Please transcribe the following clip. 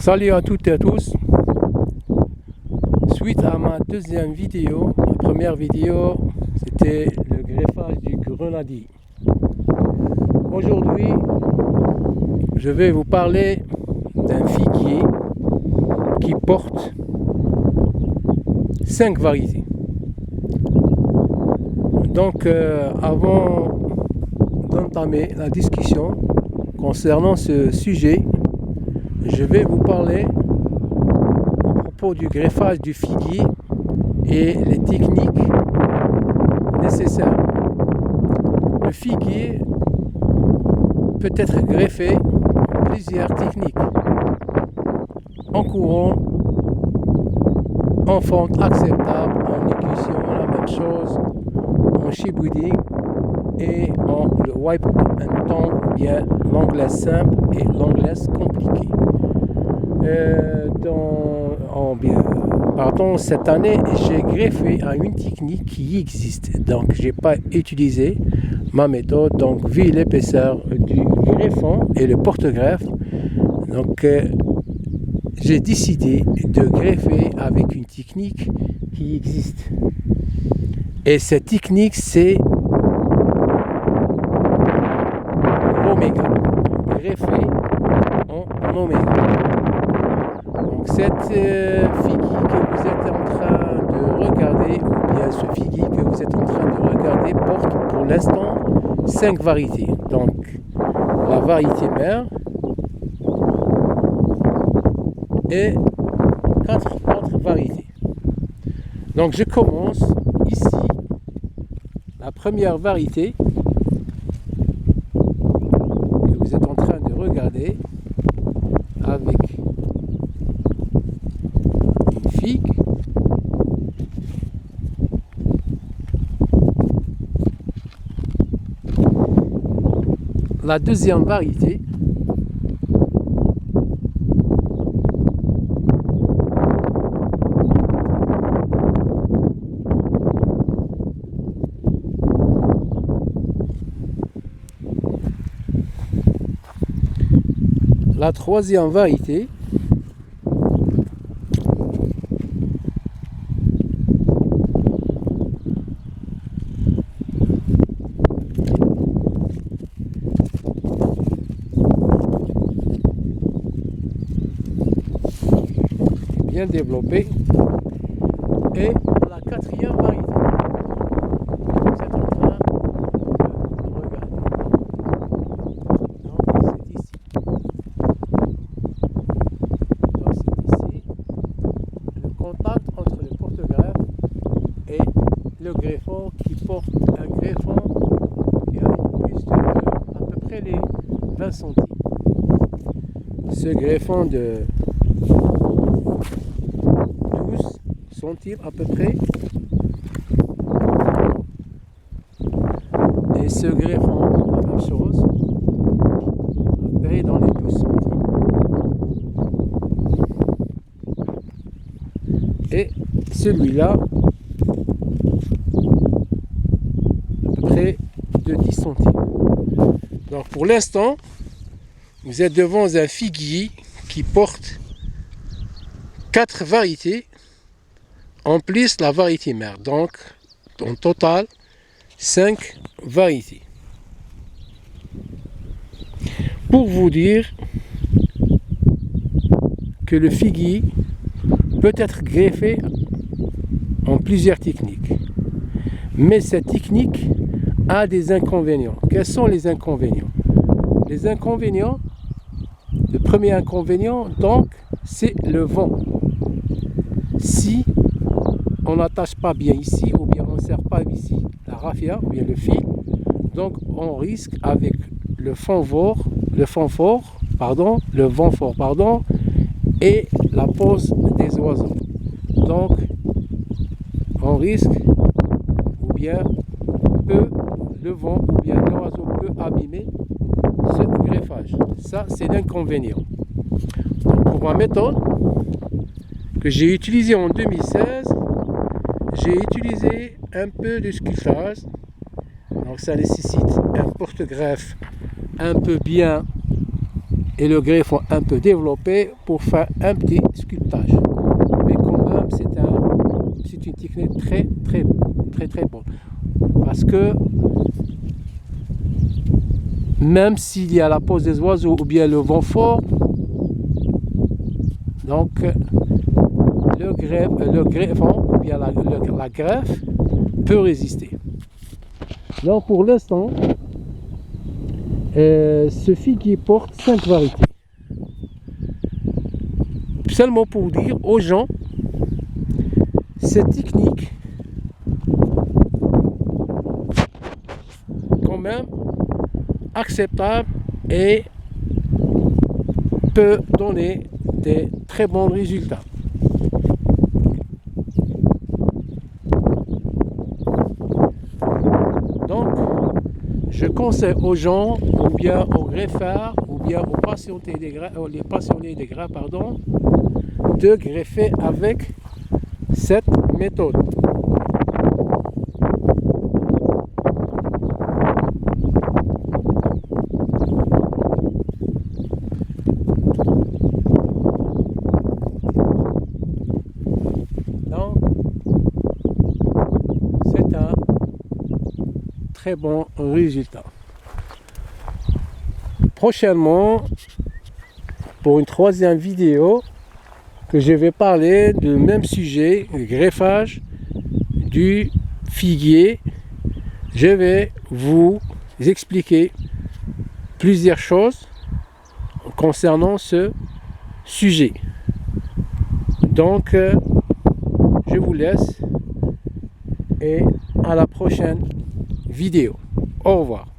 Salut à toutes et à tous. Suite à ma deuxième vidéo, la première vidéo c'était le greffage du grenadier. Aujourd'hui, je vais vous parler d'un figuier qui porte 5 variétés. Donc, avant d'entamer la discussion concernant ce sujet, je vais vous parler à propos du greffage du figuier et les techniques nécessaires. Le figuier peut être greffé en plusieurs techniques. En courant, en fente acceptable, en écussion, la même chose, en sheepweeding et en le wipe and tongue, bien l'anglaise simple et l'anglaise compliquée. Cette année, j'ai greffé à une technique qui existe. Donc, j'ai pas utilisé ma méthode. Donc, vu l'épaisseur du greffon et le porte-greffe, donc j'ai décidé de greffer avec une technique qui existe. Et cette technique, c'est l'oméga. Greffer en oméga. Donc cette figuier que vous êtes en train de regarder, ou bien ce figuier que vous êtes en train de regarder, porte pour l'instant 5 variétés. Donc la variété mère et 4 autres variétés. Donc je commence ici. La première variété que vous êtes en train de regarder avec une figue. La deuxième variété, la troisième variété, bien développée, et la quatrième variété. Vous êtes en train de regarder. Donc c'est ici. Donc c'est ici le contact entre le porte-greffe et le greffon qui porte un greffon qui a plus de à peu près les 20 centimes. Ce greffon de 12 centimes à peu près, et ce greffon la même chose, à peu près dans les 12 centimes, et celui-là à peu près de 10 centimes. Donc pour l'instant vous êtes devant un figuier qui porte 4 variétés en plus la variété mère, donc en total 5 variétés. Pour vous dire que le figuier peut être greffé en plusieurs techniques, mais cette technique a des inconvénients. Quels sont les inconvénients? Les inconvénients, le premier inconvénient donc, c'est le vent. Si on n'attache pas bien ici, ou bien on ne serre pas ici la raffia, ou bien le fil, donc on risque avec le vent fort, et la pose des oiseaux. Donc on risque, ou bien le vent, ou bien l'oiseau peut abîmer ce greffage. Ça, c'est l'inconvénient. Pour ma méthode que j'ai utilisée en 2016, j'ai utilisé un peu de sculptage. Donc ça nécessite un porte-greffe un peu bien et le greffon un peu développé pour faire un petit sculptage. Mais quand même, c'est une technique très bonne. Parce que même s'il y a la pose des oiseaux ou bien le vent fort, donc le greffon ou bien la greffe peut résister. Donc pour l'instant, ce figuier porte 5 variétés. Seulement pour dire aux gens, cette technique, quand même, acceptable et peut donner des très bons résultats. Donc, je conseille aux gens, ou bien aux greffeurs, ou bien aux passionnés des greffes, de greffer avec cette méthode. Donc, c'est un très bon résultat. Prochainement, pour une troisième vidéo, que je vais parler du même sujet, le greffage du figuier, je vais vous expliquer plusieurs choses concernant ce sujet. Donc, je vous laisse et à la prochaine vidéo. Au revoir.